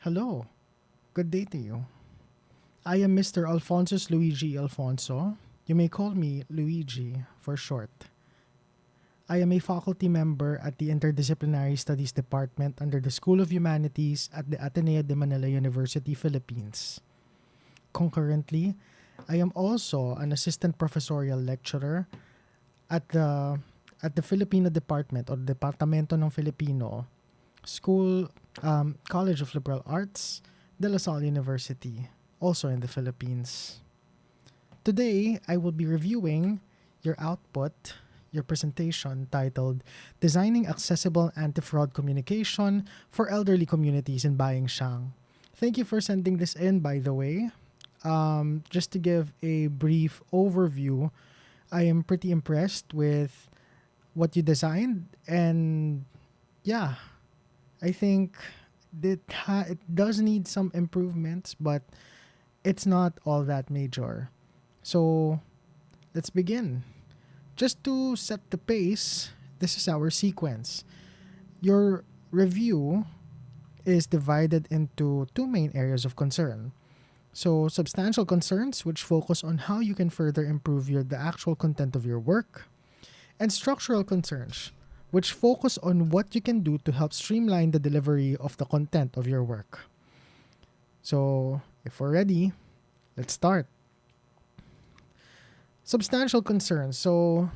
Hello, good day to you. I am Mr. Alfonso's Luigi Alfonso. You may call me Luigi for short. I am a faculty member at the Interdisciplinary Studies Department under the School of Humanities at the Ateneo de Manila University, Philippines. Concurrently, I am also an assistant professorial lecturer at the Filipino Department or Departamento ng Filipino School College of Liberal Arts, De La Salle University, also in the Philippines. Today, I will be reviewing your output, your presentation titled Designing Accessible Anti-Fraud Communication for Elderly Communities in Baingshang. Thank you for sending this in, by the way. Just to give a brief overview, I am pretty impressed with what you designed, and yeah, I think it does need some improvements, but it's not all that major. So let's begin. Just to set the pace, this is our sequence. Your review is divided into two main areas of concern. So, substantial concerns, which focus on how you can further improve the actual content of your work, and structural concerns, which focus on what you can do to help streamline the delivery of the content of your work. So, if we're ready, let's start. Substantial concerns. So,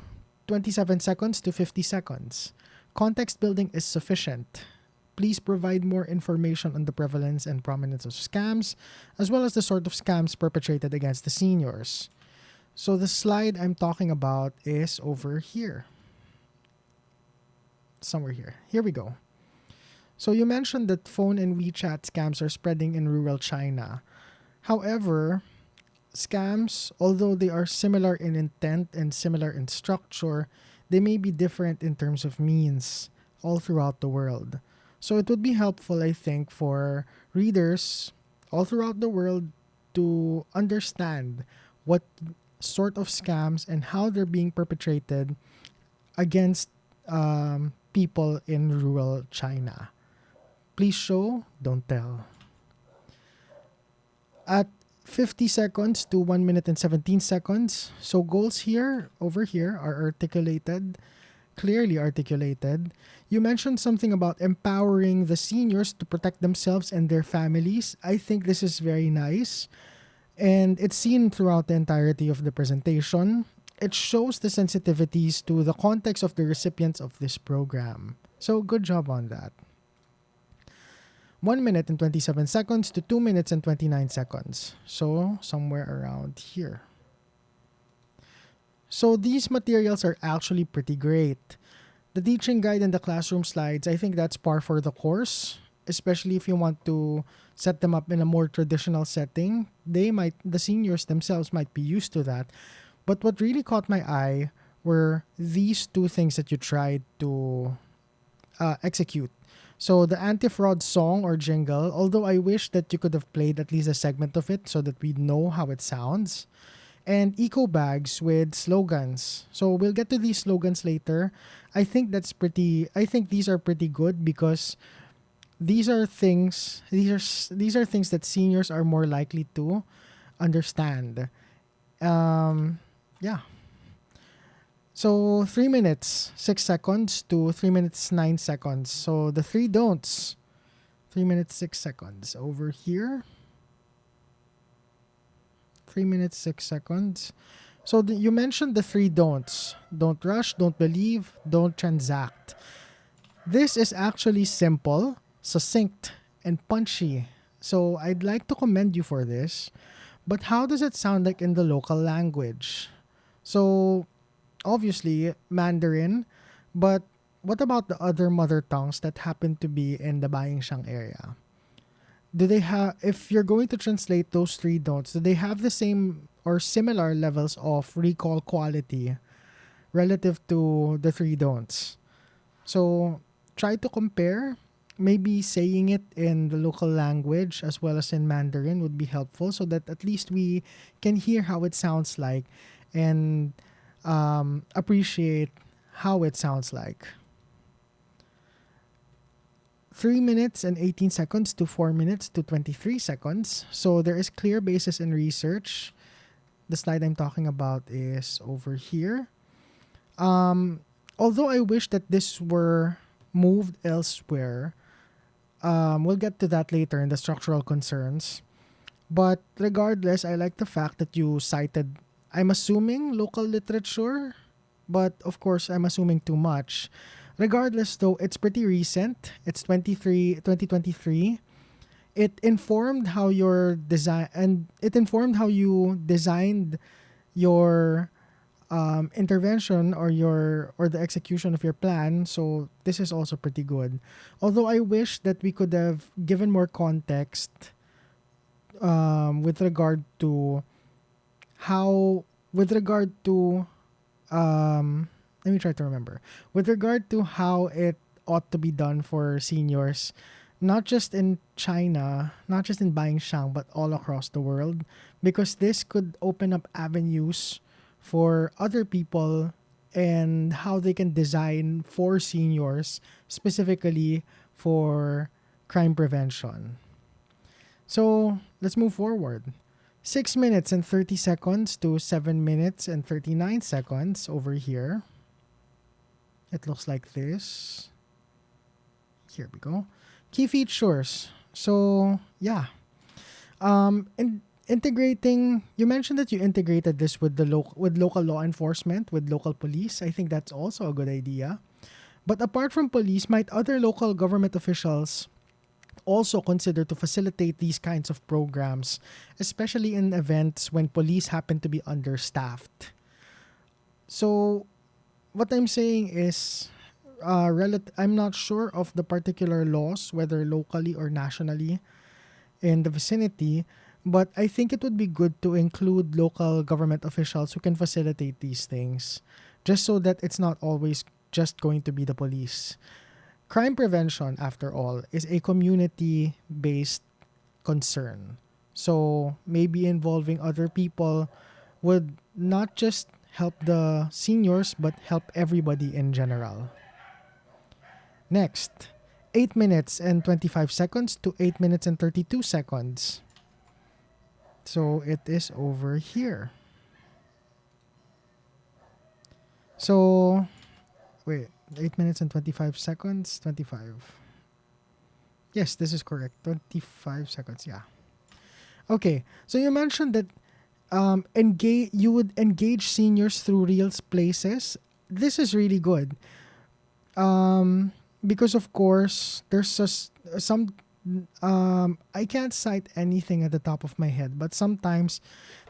27 seconds to 50 seconds. Context building is sufficient. Please provide more information on the prevalence and prominence of scams, as well as the sort of scams perpetrated against the seniors. So, the slide I'm talking about is over here. Somewhere here. Here we go. So, you mentioned that phone and WeChat scams are spreading in rural China. However, scams, although they are similar in intent and similar in structure, they may be different in terms of means all throughout the world. So it would be helpful, I think, for readers all throughout the world to understand what sort of scams and how they're being perpetrated against people in rural China. Please show, don't tell. At 50 seconds to 1 minute and 17 seconds. So goals here, over here, are articulated, clearly articulated. You mentioned something about empowering the seniors to protect themselves and their families. I think this is very nice. And it's seen throughout the entirety of the presentation. It shows the sensitivities to the context of the recipients of this program. So good job on that. 1 minute and 27 seconds to 2 minutes and 29 seconds. So, somewhere around here. So, these materials are actually pretty great. The teaching guide and the classroom slides, I think that's par for the course, especially if you want to set them up in a more traditional setting. The seniors themselves might be used to that. But what really caught my eye were these two things that you tried to execute. So the anti-fraud song or jingle, although I wish that you could have played at least a segment of it so that we know how it sounds. And eco bags with slogans. So we'll get to these slogans later. I think these are pretty good because these are things that seniors are more likely to understand. Yeah. So 3 minutes, 6 seconds to 3 minutes, 9 seconds. So the three don'ts. 3 minutes, 6 seconds. Over here. 3 minutes, 6 seconds. So you mentioned the three don'ts. Don't rush, don't believe, don't transact. This is actually simple, succinct, and punchy. So I'd like to commend you for this. But how does it sound like in the local language? So obviously Mandarin, but what about the other mother tongues that happen to be in the Baingshang area? Do they have, if you're going to translate those three don'ts, do they have the same or similar levels of recall quality relative to the three don'ts? So try to compare. Maybe saying it in the local language as well as in Mandarin would be helpful so that at least we can hear how it sounds like and appreciate how it sounds like. 3 minutes and 18 seconds to 4 minutes to 23 seconds. So there is clear basis in research. The slide I'm talking about is over here. Although I wish that this were moved elsewhere, we'll get to that later in the structural concerns. But regardless, I like the fact that you cited, I'm assuming, local literature, but of course, I'm assuming too much. Regardless, though, it's pretty recent. It's 2023. It informed how your design and it informed how you designed your intervention or the execution of your plan. So this is also pretty good. Although I wish that we could have given more context with regard to how with regard to let me try to remember with regard to how it ought to be done for seniors, not just in China, not just in Baiyangshang, but all across the world, because this could open up avenues for other people and how they can design for seniors, specifically for crime prevention. So let's move forward. 6 minutes and 30 seconds to 7 minutes and 39 seconds over here. It looks like this. Here we go. Key features. So, yeah. Integrating, you mentioned that you integrated this with with local law enforcement, with local police. I think that's also a good idea. But apart from police, might other local government officials also consider to facilitate these kinds of programs, especially in events when police happen to be understaffed? So, what I'm saying is, I'm not sure of the particular laws, whether locally or nationally in the vicinity, but I think it would be good to include local government officials who can facilitate these things, just so that it's not always just going to be the police. Crime prevention, after all, is a community-based concern. So maybe involving other people would not just help the seniors, but help everybody in general. Next, 8 minutes and 25 seconds to 8 minutes and 32 seconds. So it is over here. So, wait, 8 minutes and 25 seconds, 25. Yes, this is correct. 25 seconds, yeah. Okay, so you mentioned that you would engage seniors through real places. This is really good. Because of course, some I can't cite anything at the top of my head, but sometimes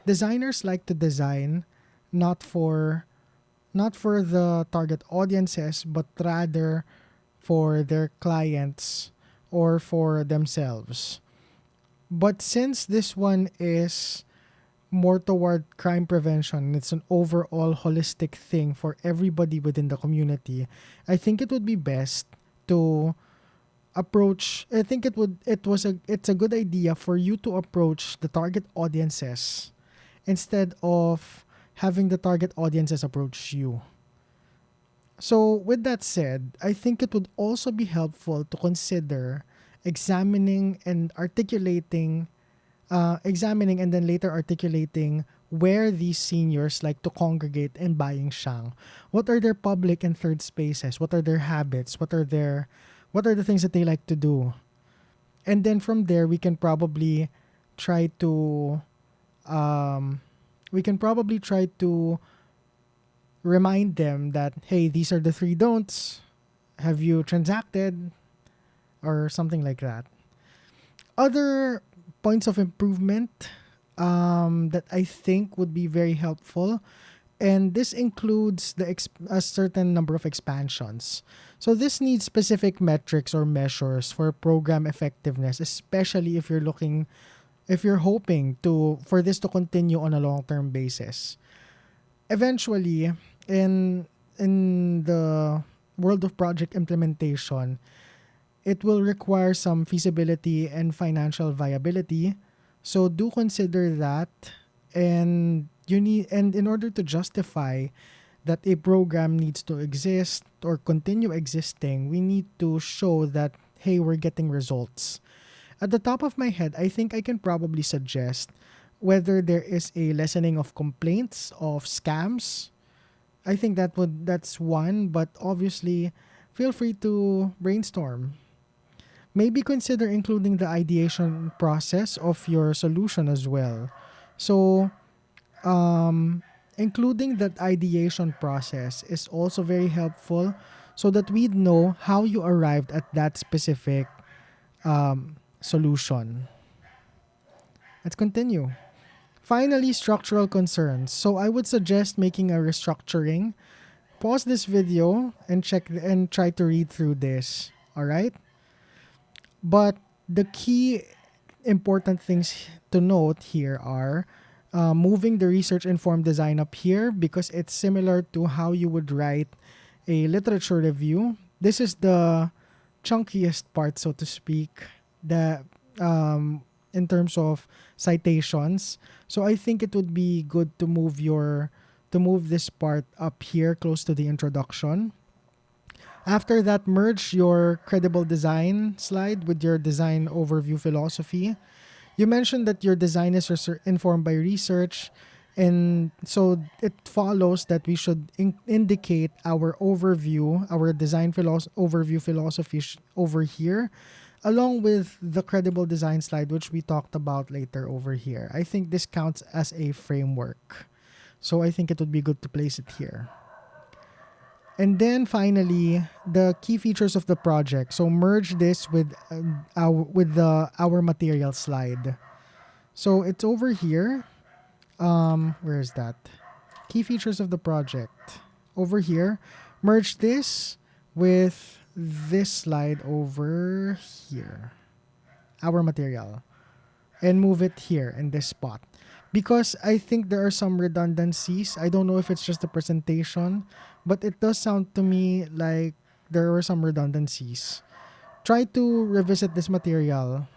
designers like to design not for the target audiences, but rather for their clients or for themselves. But since this one is more toward crime prevention, it's an overall holistic thing for everybody within the community, I think it would be best to approach I think it's a good idea for you to approach the target audiences instead of having the target audiences approach you. So with that said, I think it would also be helpful to consider examining and articulating examining and then later articulating where these seniors like to congregate in Baiyangshang. What are their public and third spaces? What are their habits? What are the things that they like to do? And then from there we can probably try to remind them that, hey, these are the three don'ts. Have you transacted? Or something like that. Other points of improvement that I think would be very helpful, and this includes a certain number of expansions. So this needs specific metrics or measures for program effectiveness, especially if you're hoping for this to continue on a long-term basis. Eventually, in the world of project implementation, it will require some feasibility and financial viability. So do consider that, and in order to justify that a program needs to exist or continue existing, we need to show that, hey, we're getting results. At the top of my head, I think I can probably suggest whether there is a lessening of complaints of scams. I think that's one, but obviously feel free to brainstorm. Maybe consider including the ideation process of your solution as well. So, including that ideation process is also very helpful so that we'd know how you arrived at that specific solution. Let's continue. Finally, structural concerns. So I would suggest making a restructuring. Pause this video and check and try to read through this. All right? But the key important things to note here are moving the research informed design up here because it's similar to how you would write a literature review. This is the chunkiest part, so to speak, that in terms of citations. So I think it would be good to move this part up here close to the introduction. After that, merge your credible design slide with your design overview philosophy. You mentioned that your design is informed by research, and so it follows that we should indicate our overview, our design overview philosophy over here, along with the credible design slide, which we talked about later over here. I think this counts as a framework. So I think it would be good to place it here. And then finally, the key features of the project. So merge this with our material slide. So it's over here. Where is that? Key features of the project. Over here. Merge this with this slide over here. Our material. And move it here in this spot. Because I think there are some redundancies. I don't know if it's just the presentation, but it does sound to me like there were some redundancies. Try to revisit this material.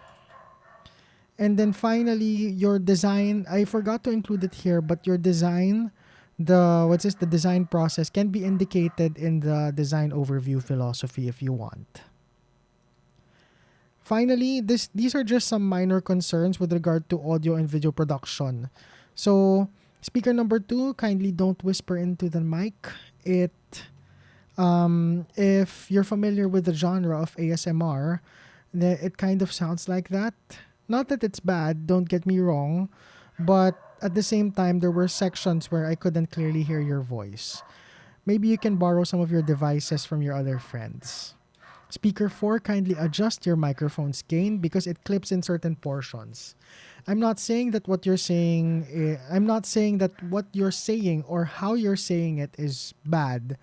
And then finally, your design, I forgot to include it here, but your design, the design process can be indicated in the design overview philosophy if you want. Finally, these are just some minor concerns with regard to audio and video production. So, speaker number 2, kindly don't whisper into the mic. If you're familiar with the genre of ASMR, it kind of sounds like that. Not that it's bad, don't get me wrong, but at the same time, there were sections where I couldn't clearly hear your voice. Maybe you can borrow some of your devices from your other friends. Speaker 4, kindly adjust your microphone's gain because it clips in certain portions. I'm not saying that what you're saying or how you're saying it is bad,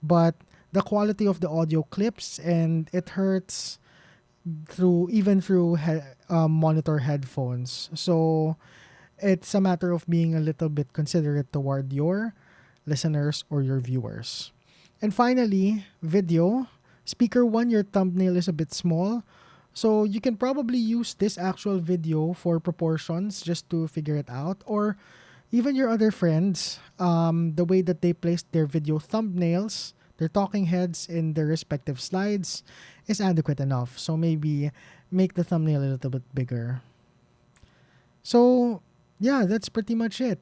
but the quality of the audio clips and it hurts through monitor headphones. So it's a matter of being a little bit considerate toward your listeners or your viewers. And finally, video. Speaker 1, your thumbnail is a bit small. So you can probably use this actual video for proportions just to figure it out. Or even your other friends, the way that they placed their video thumbnails, their talking heads in their respective slides is adequate enough. So maybe make the thumbnail a little bit bigger. So yeah, that's pretty much it.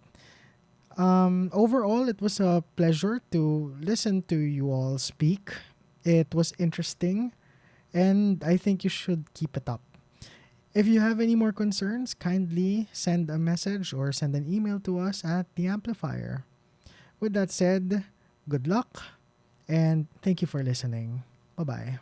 Overall, it was a pleasure to listen to you all speak. It was interesting, and I think you should keep it up. If you have any more concerns, kindly send a message or send an email to us at The Amplifier. With that said, good luck, and thank you for listening. Bye-bye.